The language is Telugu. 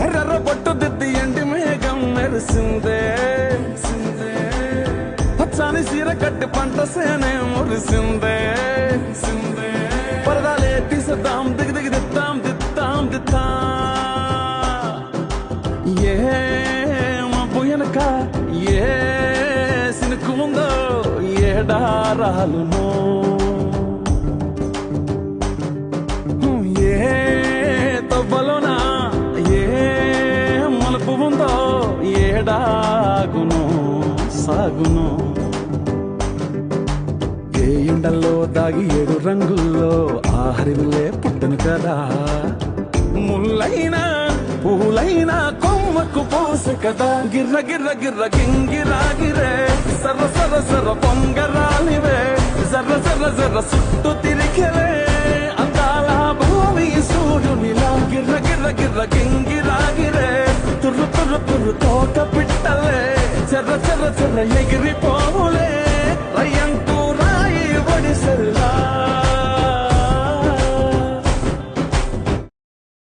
ఎర్ర బొట్టు దిద్ది ఎండి మేఘం మెరిసిందే పచ్చాని సీర కట్టి పంట సేనే మురిసిందే పరదాలే తీసేద్దాం దిగి దిగి దిద్దాం దిద్దాం దిద్దా ఏ మబ్బు వెనక ఏ సినుకు ఉందో ఏడారాలునో ఏ తవ్వలోనా ఏ మలుపు ఉందో ఏడాగును సాగును ఏ ఎండల్లో దాగి 7 రంగుల్లో ఆహరివిల్లే పుట్టను కదా ముల్లైనా పూలైనా కొమ్మకు పోసే కదా గిర్ర గిర్ర గిర్ర గింగిరా గిరే సర్ర సర్ర సర్ర పొంగరాలివే జర్ర జర్ర జర్ర సుట్టు తిరిగిరే అందాల భూమి సూర్యునిలా గిర్ర గిర్ర గిర్ర గింగిరా గిరే తుర్రు తుర్రు తుర్రు తోట